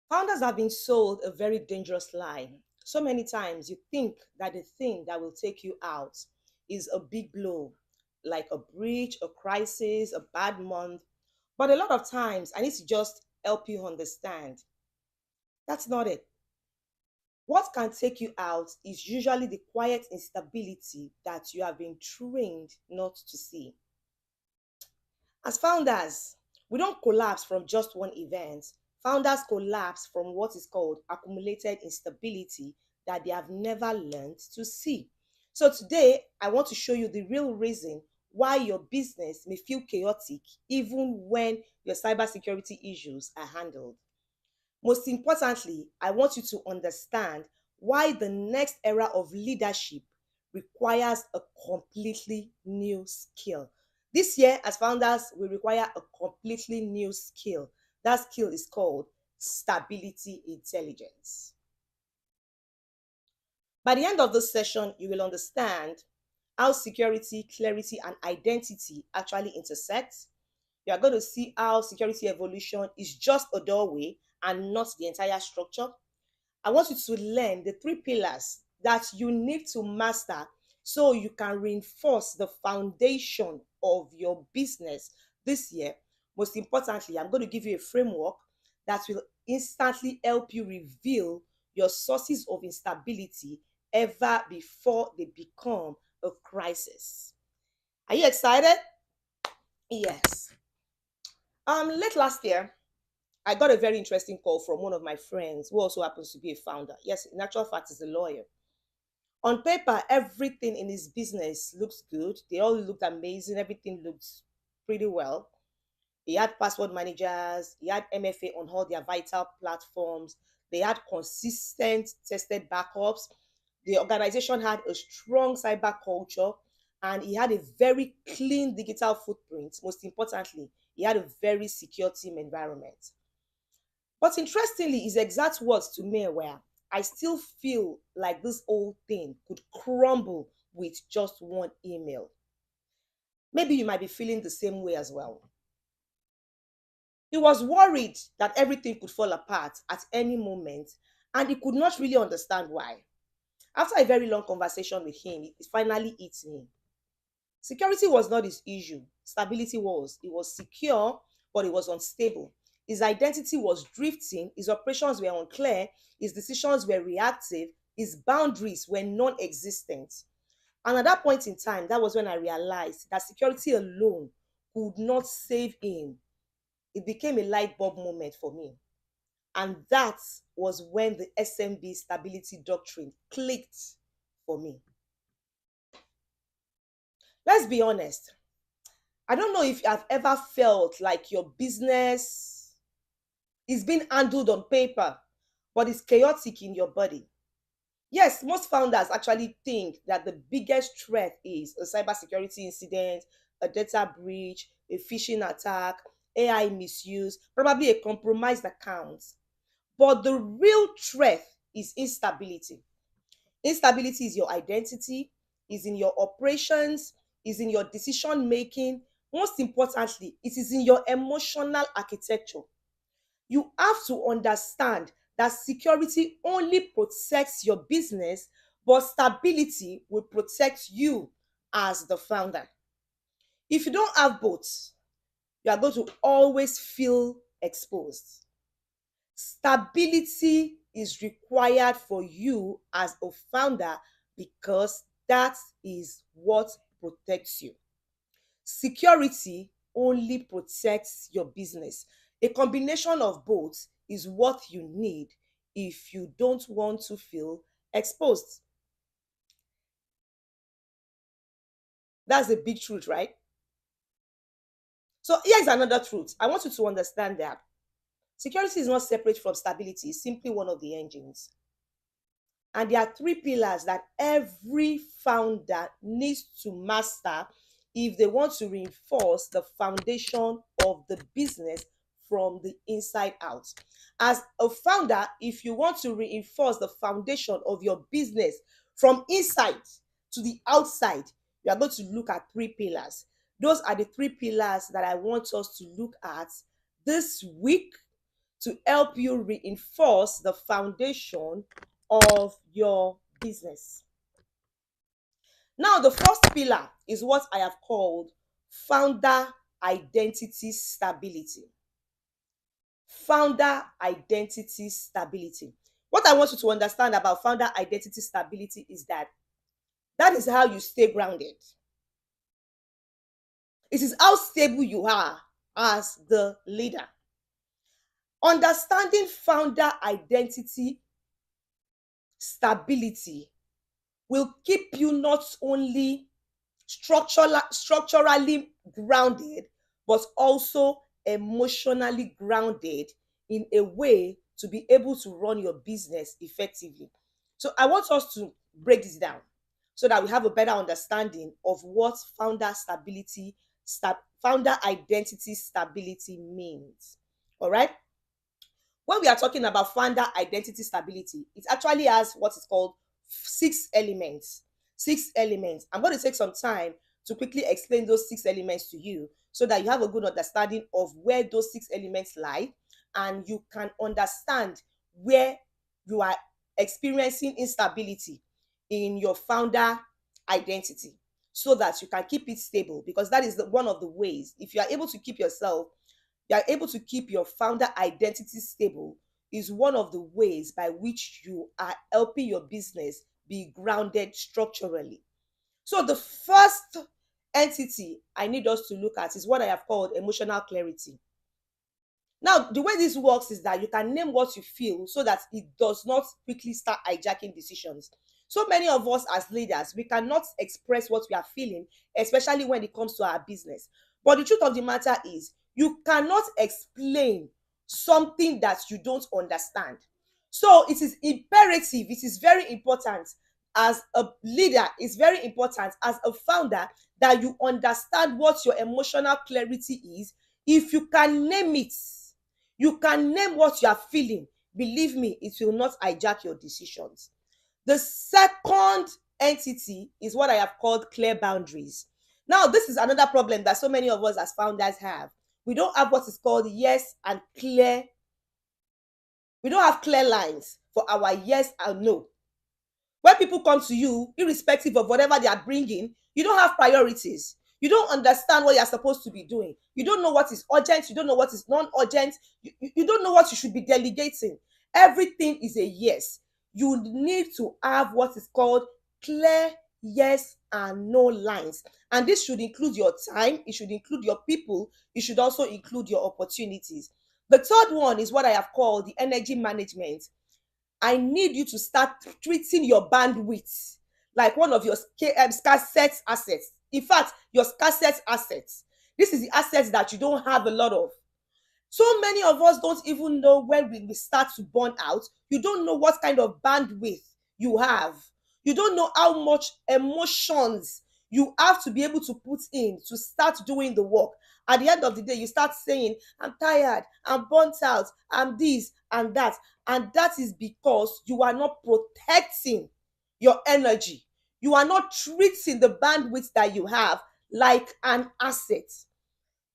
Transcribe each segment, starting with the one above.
Founders have been sold a very dangerous lie. So many times you think that the thing that will take you out is a big blow, like a breach, a crisis, a bad month. But a lot of times, I need to just help you understand that's not it. What can take you out is usually the quiet instability that you have been trained not to see. As founders, we don't collapse from just one event. Founders collapse from what is called accumulated instability that they have never learned to see. So today, I want to show you the real reason why your business may feel chaotic even when your cybersecurity issues are handled. Most importantly, I want you to understand why the next era of leadership requires a completely new skill. This year, as founders, we require a completely new skill. That skill is called stability intelligence. By the end of this session, you will understand how security, clarity, and identity actually intersect. You are going to see how security evolution is just a doorway and not the entire structure. I want you to learn the three pillars that you need to master so you can reinforce the foundation of your business this year. Most importantly, I'm going to give you a framework that will instantly help you reveal your sources of instability ever before they become a crisis. Are you excited? Yes. Late last year, I got a very interesting call from one of my friends who also happens to be a founder. Yes, in actual fact, is a lawyer. On paper, everything in his business looks good. They all looked amazing. Everything looked pretty well. He had password managers. He had MFA on all their vital platforms. They had consistent tested backups. The organization had a strong cyber culture, and he had a very clean digital footprint. Most importantly, he had a very secure team environment. But interestingly, his exact words to me were, I still feel like this whole thing could crumble with just one email. Maybe you might be feeling the same way as well. He was worried that everything could fall apart at any moment, and he could not really understand why. After a very long conversation with him, it finally hit me. Security was not his issue. Stability was. He was secure, but he was unstable. His identity was drifting. His operations were unclear. His decisions were reactive. His boundaries were non existent. And at that point in time, that was when I realized that security alone could not save him. It became a light bulb moment for me. And that was when the SMB stability doctrine clicked for me. Let's be honest. I don't know if you have ever felt like your business is being handled on paper, but it's chaotic in your body. Yes, most founders actually think that the biggest threat is a cybersecurity incident, a data breach, a phishing attack, AI misuse, probably a compromised account. But the real threat is instability. Instability is your identity, is in your operations, is in your decision making. Most importantly, it is in your emotional architecture. You have to understand that security only protects your business, but stability will protect you as the founder. If you don't have both, you are going to always feel exposed. Stability is required for you as a founder because that is what protects you. Security only protects your business. A combination of both is what you need if you don't want to feel exposed. That's a big truth, right? So here's another truth. I want you to understand that security is not separate from stability, it's simply one of the engines. And there are three pillars that every founder needs to master if they want to reinforce the foundation of the business from the inside out. As a founder, if you want to reinforce the foundation of your business from inside to the outside, you are going to look at three pillars. Those are the three pillars that I want us to look at this week to help you reinforce the foundation of your business. Now, the first pillar is what I have called founder identity stability. Founder identity stability. What I want you to understand about founder identity stability is that that is how you stay grounded. It is how stable you are as the leader. Understanding founder identity stability will keep you not only structurally grounded, but also emotionally grounded in a way to be able to run your business effectively. So I want us to break this down so that we have a better understanding of what founder identity stability means. All right. When we are talking about founder identity stability, it actually has what is called 6 elements. 6 elements. I'm going to take some time to quickly explain those 6 elements to you so that you have a good understanding of where those 6 elements lie and you can understand where you are experiencing instability in your founder identity so that you can keep it stable, because that is one of the ways. If you are able to keep yourself, you are able to keep your founder identity stable, is one of the ways by which you are helping your business be grounded structurally. So the first entity I need us to look at is what I have called emotional clarity. Now, the way this works is that you can name what you feel so that it does not quickly start hijacking decisions. So many of us as leaders, we cannot express what we are feeling, especially when it comes to our business. But the truth of the matter is, you cannot explain something that you don't understand. So it is imperative, it is very important as a leader, it's very important as a founder that you understand what your emotional clarity is. If you can name it, you can name what you are feeling, believe me, it will not hijack your decisions. The second entity is what I have called clear boundaries. Now, this is another problem that so many of us as founders have. We don't have what is called yes and clear. We don't have clear lines for our yes and no. When people come to you, irrespective of whatever they are bringing, you don't have priorities. You don't understand what you're supposed to be doing. You don't know what is urgent. You don't know what is non-urgent. You don't know what you should be delegating. Everything is a yes. You need to have what is called clear yes and no lines. And this should include your time. It should include your people. It should also include your opportunities. The third one is what I have called the energy management. I need you to start treating your bandwidth like one of your scarcest assets. In fact, your scarcest assets. This is the assets that you don't have a lot of. So many of us don't even know when we start to burn out. You don't know what kind of bandwidth you have. You don't know how much emotions you have to be able to put in to start doing the work. At the end of the day, you start saying, I'm tired, I'm burnt out, I'm this and that. And that is because you are not protecting your energy. You are not treating the bandwidth that you have like an asset.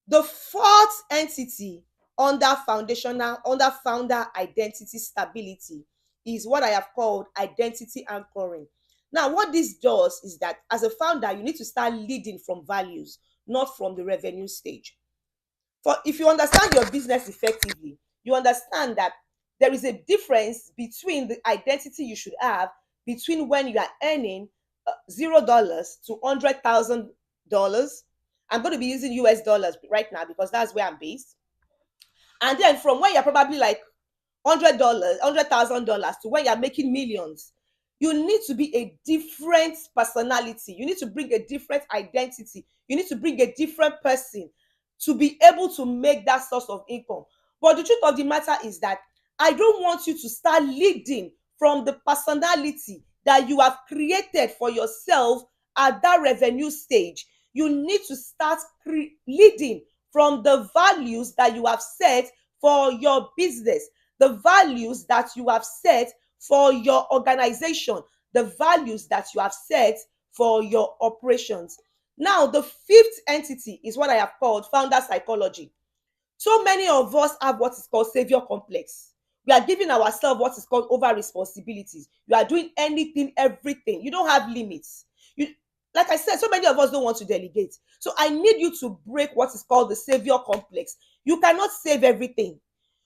The fourth entity under founder identity stability is what I have called identity anchoring. Now, what this does is that as a founder, you need to start leading from values, not from the revenue stage. For if you understand your business effectively, you understand that there is a difference between the identity you should have between when you are earning $0 to $100,000. I'm going to be using US dollars right now because that's where I'm based. And then from when you're probably like $100, $100,000 to when you're making millions, you need to be a different personality. You need to bring a different identity. You need to bring a different person to be able to make that source of income. But the truth of the matter is that I don't want you to start leading from the personality that you have created for yourself at that revenue stage. You need to start leading from the values that you have set for your business, the values that you have set for your organization, the values that you have set for your operations. Now, the fifth entity is what I have called founder psychology. So many of us have what is called savior complex. We are giving ourselves what is called over responsibilities. You are doing anything, everything. You don't have limits. You, like I said, so many of us don't want to delegate. So I need you to break what is called the savior complex. You cannot save everything.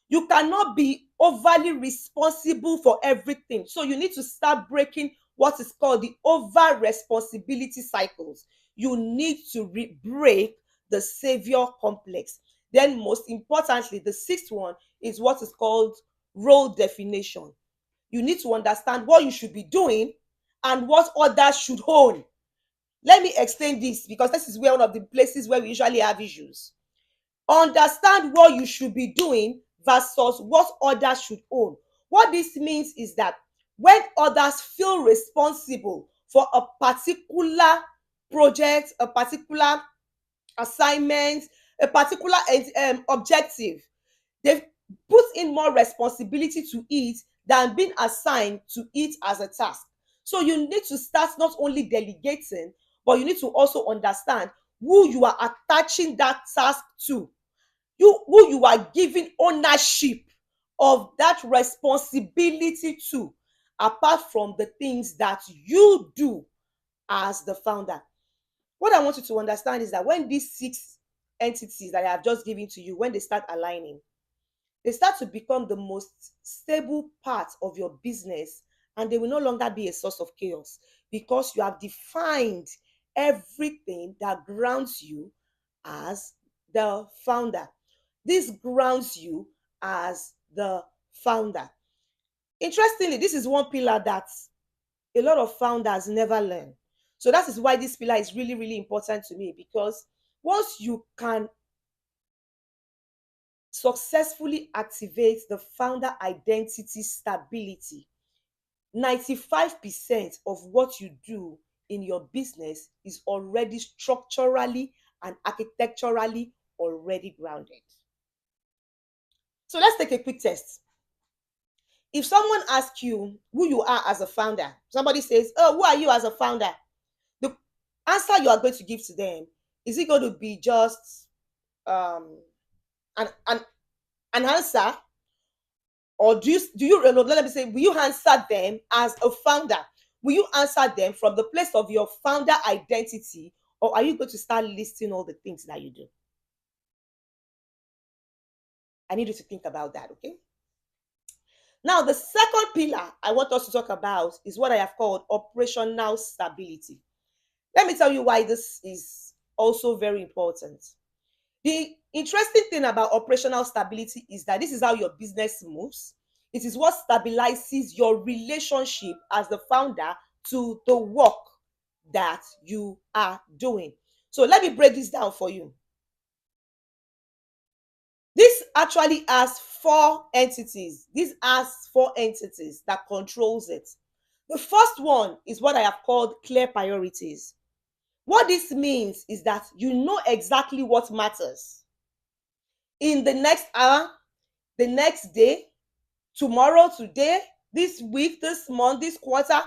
You cannot be overly responsible for everything. So you need to start breaking what is called the over responsibility cycles. You need to break the savior complex. Then, most importantly, the sixth one is what is called role definition. You need to understand what you should be doing and what others should own. Let me explain this, because this is where one of the places where we usually have issues. Understand what you should be doing versus what others should own. What this means is that when others feel responsible for a particular project, a particular assignment, a particular objective, they put in more responsibility to it than being assigned to it as a task. So you need to start not only delegating, but you need to also understand who you are attaching that task to, who you are giving ownership of that responsibility to, apart from the things that you do as the founder. What I want you to understand is that when these six entities that I have just given to you, when they start aligning, they start to become the most stable part of your business, and they will no longer be a source of chaos, because you have defined everything that grounds you as the founder. This grounds you as the founder. Interestingly, this is one pillar that a lot of founders never learn. So that is why this pillar is really, really important to me, because once you can successfully activate the founder identity stability, 95% of what you do in your business is already structurally and architecturally already grounded. So let's take a quick test. If someone asks you who you are as a founder, somebody says, "Oh, who are you as a founder?" The answer you are going to give to them, is it going to be just um, an, an, an answer, or do you let me say, will you answer them as a founder? Will you answer them from the place of your founder identity, or are you going to start listing all the things that you do? I need you to think about that, okay? Now, the second pillar I want us to talk about is what I have called operational stability. Let me tell you why this is also very important. The interesting thing about operational stability is that this is how your business moves. It is what stabilizes your relationship as the founder to the work that you are doing. So let me break this down for you. This actually has four entities. This has four entities that controls it. The first one is what I have called clear priorities. What this means is that you know exactly what matters in the next hour, the next day, tomorrow, today, this week, this month, this quarter.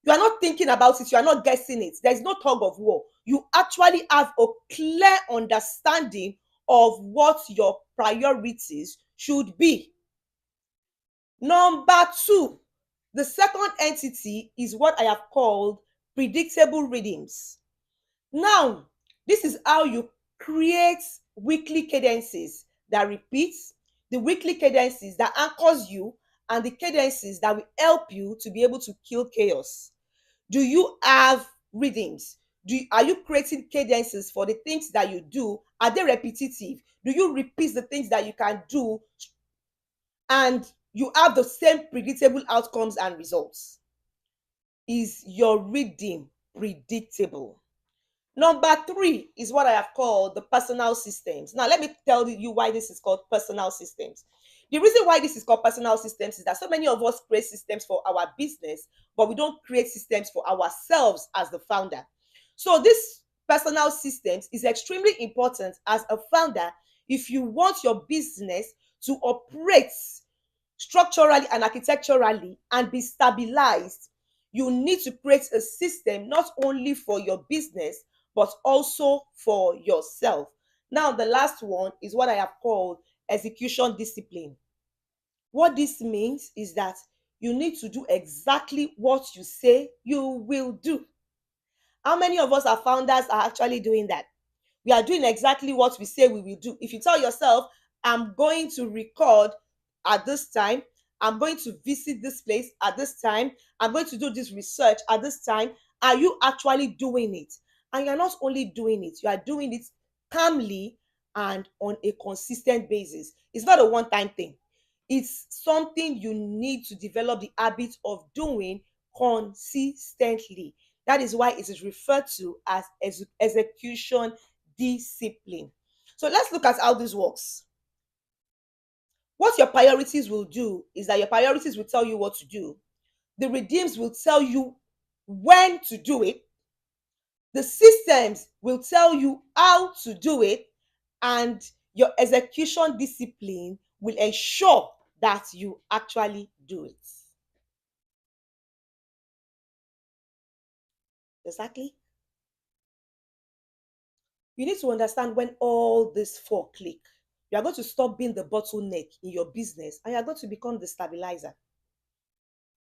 You are not thinking about it. You are not guessing it. There is no tug of war. You actually have a clear understanding of what your priorities should be. Number two, the second entity is what I have called predictable rhythms. Now, this is how you create weekly cadences that repeats, the weekly cadences that anchors you, and the cadences that will help you to be able to kill chaos. Do you have rhythms? Are you creating cadences for the things that you do? Are they repetitive? Do you repeat the things that you can do, and you have the same predictable outcomes and results? Is your rhythm predictable? Number three is what I have called the personal systems. Now, let me tell you why this is called personal systems. The reason why this is called personal systems is that so many of us create systems for our business, but we don't create systems for ourselves as the founder. So this personal systems is extremely important as a founder if you want your business to operate structurally and architecturally and be stabilized. You need to create a system not only for your business but also for yourself. Now, the last one is what I have called execution discipline. What this means is that you need to do exactly what you say you will do. How many of us are founders are actually doing that? We are doing exactly what we say we will do. If you tell yourself, I'm going to record at this time, I'm going to visit this place at this time, I'm going to do this research at this time, are you actually doing it? And you're not only doing it, you are doing it calmly and on a consistent basis. It's not a one time thing, it's something you need to develop the habit of doing consistently. That is why it is referred to as execution discipline. So let's look at how this works. What your priorities will do is that your priorities will tell you what to do. The redeems will tell you when to do it. The systems will tell you how to do it. And your execution discipline will ensure that you actually do it. Exactly. You need to understand when all these four click. You are going to stop being the bottleneck in your business and you are going to become the stabilizer,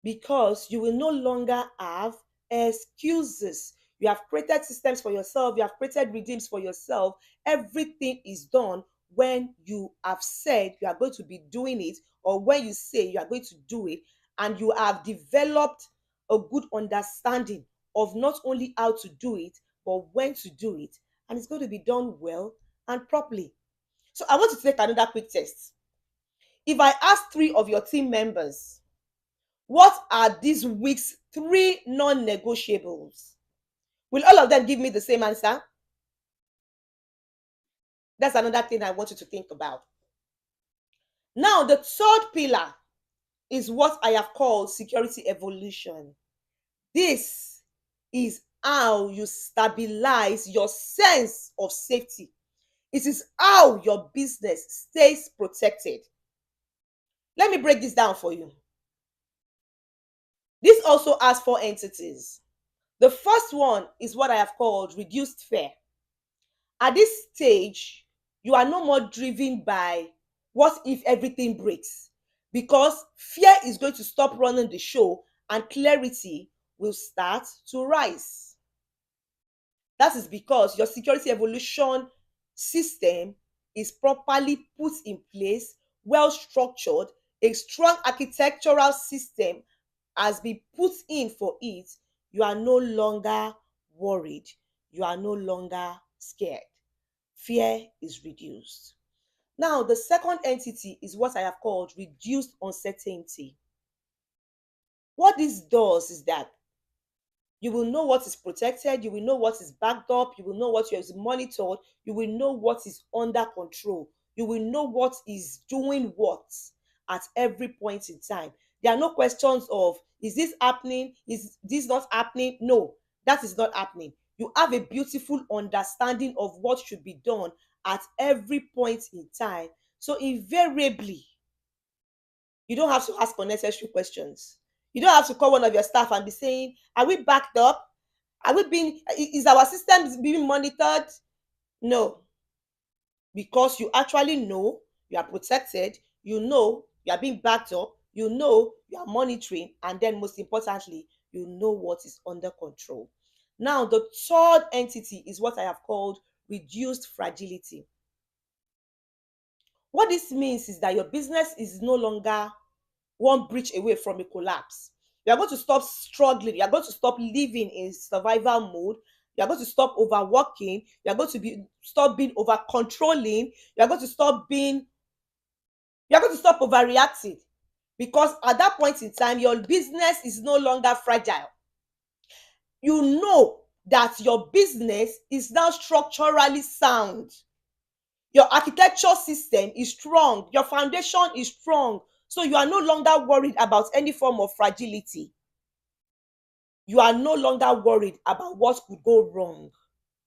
because you will no longer have excuses. You have created systems for yourself, you have created redeems for yourself. Everything is done when you have said you are going to be doing it, or when you say you are going to do it, and you have developed a good understanding of not only how to do it, but when to do it. And it's going to be done well and properly. So I want to take another quick test. If I ask three of your team members, what are this week's three non-negotiables? Will all of them give me the same answer? That's another thing I want you to think about. Now, the third pillar is what I have called security evolution. This is how you stabilize your sense of safety. It is how your business stays protected. Let me break this down for you. This also has four entities. The first one is what I have called reduced fear. At this stage, you are no more driven by what if everything breaks, because fear is going to stop running the show and clarity will start to rise. That is because your security evolution system is properly put in place, well structured, a strong architectural system has been put in for it. You are no longer worried, you are no longer scared. Fear is reduced. Now, the second entity is what I have called reduced uncertainty. What this does is that you will know what is protected, you will know what is backed up, you will know what is monitored, you will know what is under control, you will know what is doing what at every point in time. There are no questions of, is this happening? Is this not happening? No, that is not happening. You have a beautiful understanding of what should be done at every point in time. So invariably, you don't have to ask unnecessary questions. You don't have to call one of your staff and be saying, are we backed up? Are we being, is our system being monitored? No, because you actually know you are protected, you know you are being backed up, you know you are monitoring, and then most importantly, you know what is under control. Now, the third entity is what I have called reduced fragility. What this means is that your business is no longer one breach away from a collapse. You are going to stop struggling. You are going to stop living in survival mode. You are going to stop overworking. You are going to stop being over controlling. You are going to stop being, you are going to stop overreacting. Because at that point in time, your business is no longer fragile. You know that your business is now structurally sound. Your architecture system is strong. Your foundation is strong. So you are no longer worried about any form of fragility. You are no longer worried about what could go wrong.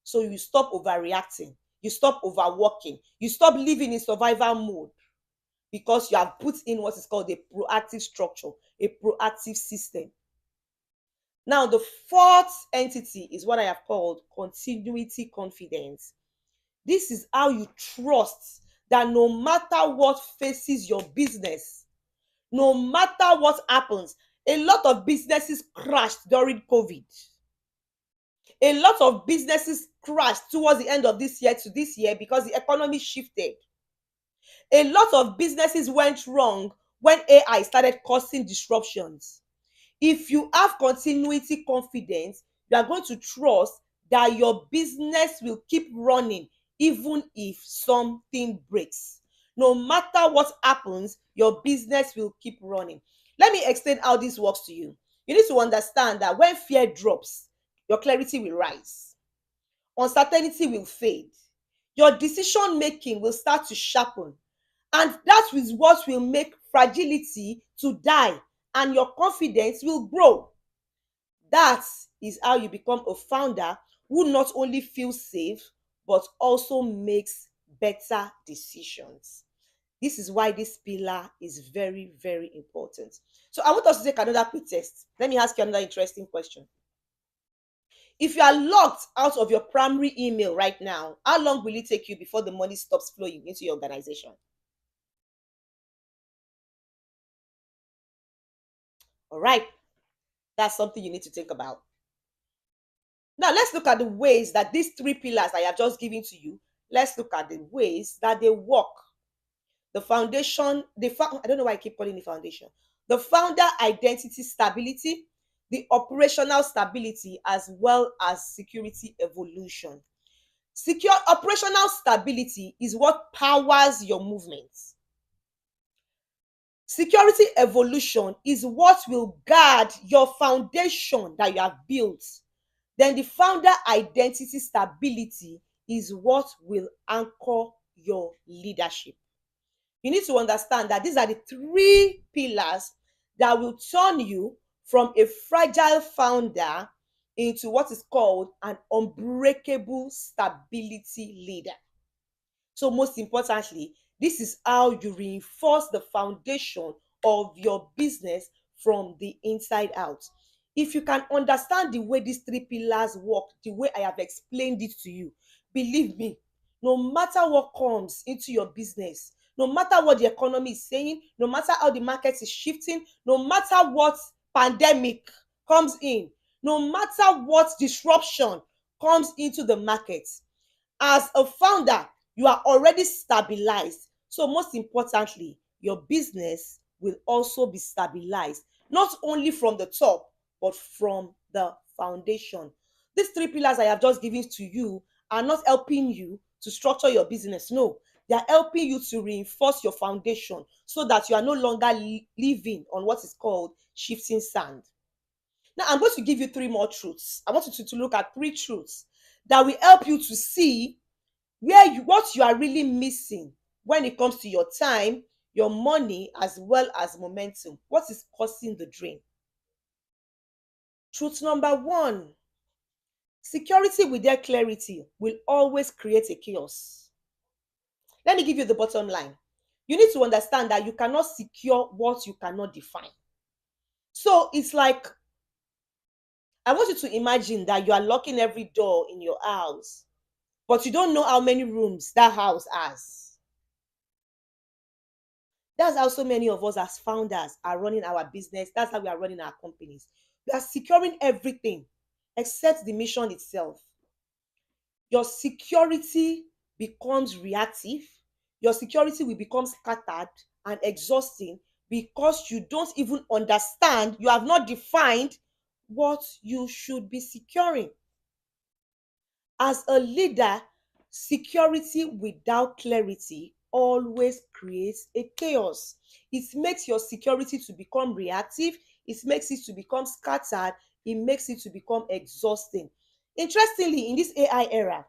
So you stop overreacting. You stop overworking. You stop living in survival mode, because you have put in what is called a proactive structure, a proactive system. Now, the fourth entity is what I have called continuity confidence. This is how you trust that no matter what faces your business, no matter what happens. A lot of businesses crashed during COVID. A lot of businesses crashed towards the end of this year to this year because the economy shifted. A lot of businesses went wrong when AI started causing disruptions. If you have continuity confidence, you are going to trust that your business will keep running even if something breaks. No matter what happens, your business will keep running. Let me explain how this works to you. You need to understand that when fear drops, your clarity will rise, uncertainty will fade, your decision making will start to sharpen, and that is what will make fragility to die, and your confidence will grow. That is how you become a founder who not only feels safe but also makes better decisions. This is why this pillar is very, very important. So I want us to take another quick test. Let me ask you another interesting question. If you are locked out of your primary email right now, how long will it take you before the money stops flowing into your organization? All right, that's something you need to think about. Now, let's look at the ways that these three pillars I have just given to you, let's look at the ways that they work. The foundation, I don't know why I keep calling it foundation. The founder identity stability, the operational stability, as well as security evolution. Secure operational stability is what powers your movements. Security evolution is what will guard your foundation that you have built. Then the founder identity stability is what will anchor your leadership. You need to understand that these are the three pillars that will turn you from a fragile founder into what is called an unbreakable stability leader. So most importantly, this is how you reinforce the foundation of your business from the inside out. If you can understand the way these three pillars work, the way I have explained it to you, believe me, no matter what comes into your business, no matter what the economy is saying, no matter how the market is shifting, no matter what pandemic comes in, no matter what disruption comes into the market, as a founder, you are already stabilized. So most importantly, your business will also be stabilized, not only from the top, but from the foundation. These three pillars I have just given to you are not helping you to structure your business. No, they are helping you to reinforce your foundation so that you are no longer living on what is called shifting sand. Now, I'm going to give you three more truths. I want you to look at three truths that will help you to see what you are really missing when it comes to your time, your money, as well as momentum. What is causing the drain? Truth number one: security without clarity will always create a chaos. Let me give you the bottom line. You need to understand that you cannot secure what you cannot define. So it's like, I want you to imagine that you are locking every door in your house, but you don't know how many rooms that house has. That's how so many of us as founders are running our business. That's how we are running our companies. We are securing everything except the mission itself. Your security becomes reactive. Your security will become scattered and exhausting because you don't even understand, you have not defined what you should be securing. As a leader, security without clarity always creates a chaos. It makes your security to become reactive, it makes it to become scattered, it makes it to become exhausting. Interestingly, in this AI era,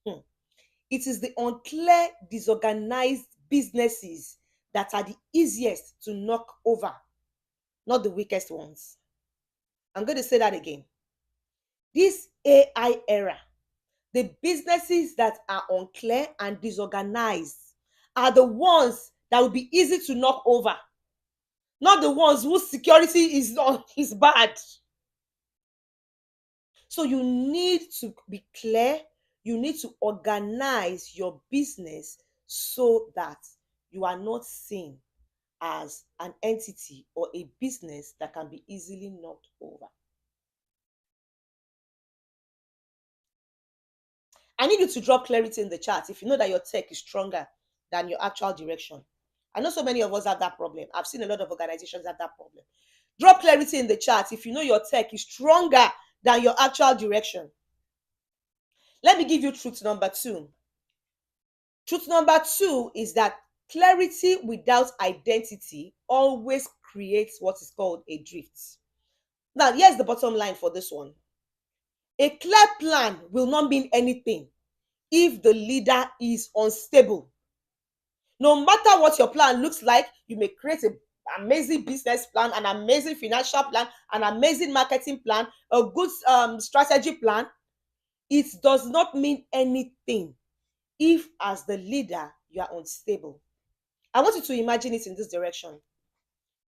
it is the unclear, disorganized businesses that are the easiest to knock over, not the weakest ones. I'm going to say that again. This AI era, the businesses that are unclear and disorganized are the ones that will be easy to knock over, not the ones whose security is bad. So you need to be clear, You need to organize your business so that you are not seen as an entity or a business that can be easily knocked over. I need you to drop clarity in the chat if you know that your tech is stronger than your actual direction. I know so many of us have that problem. I've seen a lot of organizations have that problem. Drop clarity in the chat if you know your tech is stronger than your actual direction. Let me give you truth number two. Truth number two is that clarity without identity always creates what is called a drift. Now, here's the bottom line for this one. A clear plan will not mean anything if the leader is unstable. No matter what your plan looks like, you may create an amazing business plan, an amazing financial plan, an amazing marketing plan, a good strategy plan. It does not mean anything if, as the leader, you are unstable. I want you to imagine it in this direction.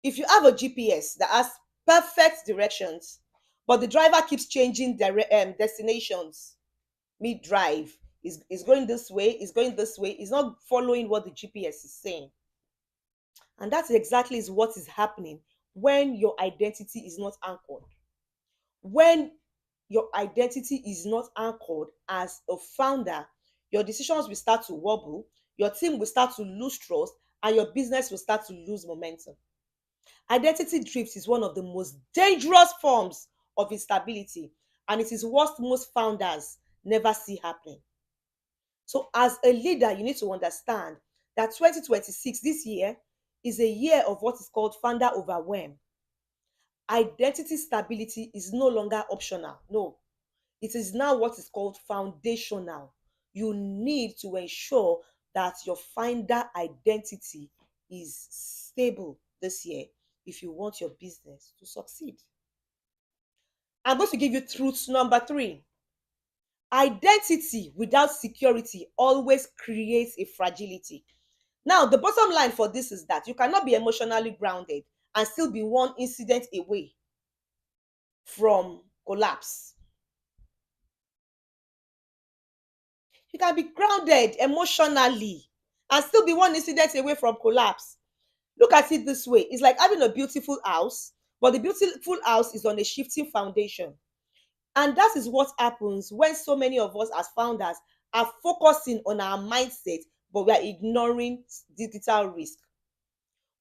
If you have a GPS that has perfect directions, but the driver keeps changing destinations mid drive, is going this way, is going this way, is not following what the GPS is saying. And that's exactly is what is happening when your identity is not anchored. When your identity is not anchored as a founder, your decisions will start to wobble, your team will start to lose trust, and your business will start to lose momentum. Identity drift is one of the most dangerous forms of instability, and it is what most founders never see happening. So, as a leader, you need to understand that 2026, this year, is a year of what is called founder overwhelm. Identity stability is no longer optional. No, it is now what is called foundational. You need to ensure that your finder identity is stable this year if you want your business to succeed. I'm going to give you truth number three. Identity without security always creates a fragility. Now, the bottom line for this is that you cannot be emotionally grounded and still be one incident away from collapse. You can be grounded emotionally and still be one incident away from collapse. Look at it this way. It's like having a beautiful house, but the beautiful house is on a shifting foundation. And that is what happens when so many of us as founders are focusing on our mindset, but we are ignoring digital risk.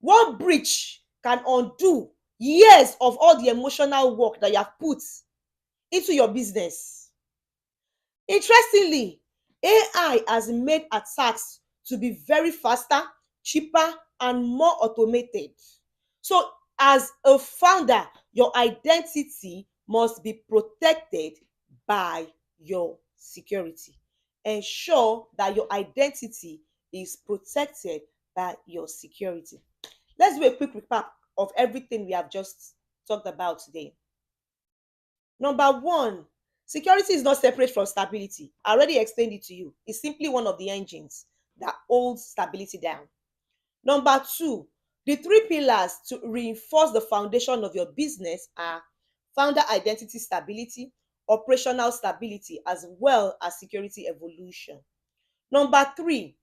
One breach can undo years of all the emotional work that you have put into your business. Interestingly, AI has made attacks to be very faster, cheaper, and more automated. So, as a founder, your identity must be protected by your security. Ensure that your identity is protected by your security. Let's do a quick recap of everything we have just talked about today. Number one, security is not separate from stability. I already explained it to you. It's simply one of the engines that holds stability down. Number two, the three pillars to reinforce the foundation of your business are founder identity stability, operational stability, as well as security evolution. Number three,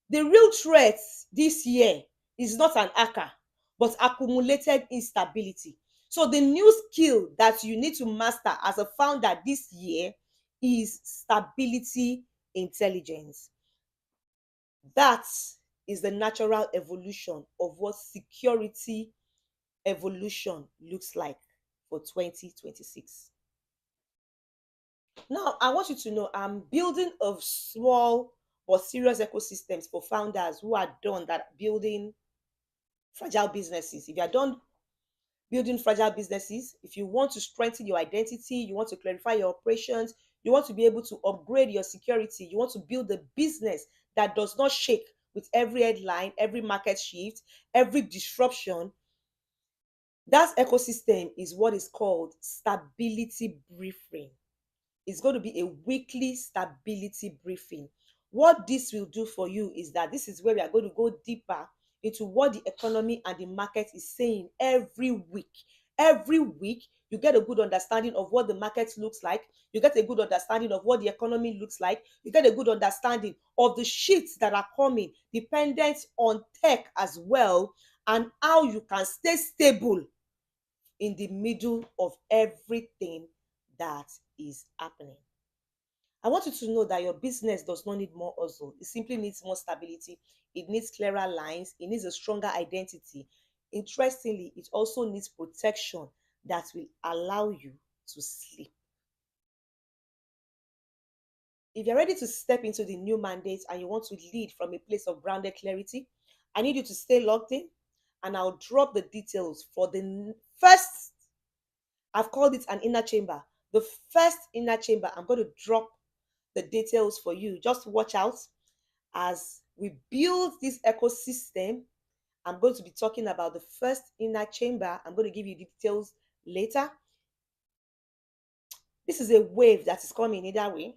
the real threat this year is not an hacker, but accumulated instability. So the new skill that you need to master as a founder this year is stability intelligence. That is the natural evolution of what security evolution looks like for 2026. Now, I want you to know I'm building a small but serious ecosystems for founders who are done that building fragile businesses. If you are done building fragile businesses, if you want to strengthen your identity, you want to clarify your operations, you want to be able to upgrade your security, you want to build a business that does not shake with every headline, every market shift, every disruption, that ecosystem is what is called stability briefing. It's going to be a weekly stability briefing. What this will do for you is that this is where we are going to go deeper into what the economy and the market is saying every week. every week you get a good understanding of what the market looks like, you get a good understanding of what the economy looks like, you get a good understanding of the shifts that are coming, dependent on tech as well, and how you can stay stable in the middle of everything that is happening. I want you to know that your business does not need more hustle. It simply needs more stability. It needs clearer lines. It needs a stronger identity. Interestingly, it also needs protection that will allow you to sleep. If you're ready to step into the new mandate and you want to lead from a place of grounded clarity, I need you to stay logged in, and I'll drop the details for the first. I've called it an inner chamber. The first inner chamber, I'm going to drop the details for you. Just watch out as we build this ecosystem. I'm going to be talking about the first inner chamber. I'm going to give you details later. This is a wave that is coming either way.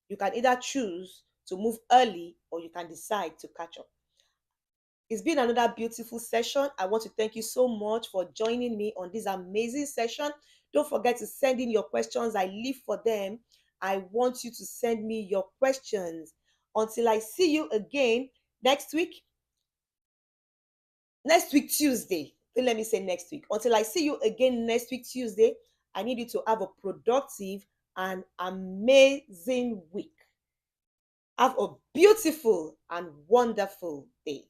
You can either choose to move early or you can decide to catch up. It's been another beautiful session. I want to thank you so much for joining me on this amazing session. Don't forget to send in your questions. I live for them. I want you to send me your questions. Until I see you again next week, Tuesday. Don't let me say next week. Until I see you again next week, Tuesday, I need you to have a productive and amazing week. Have a beautiful and wonderful day.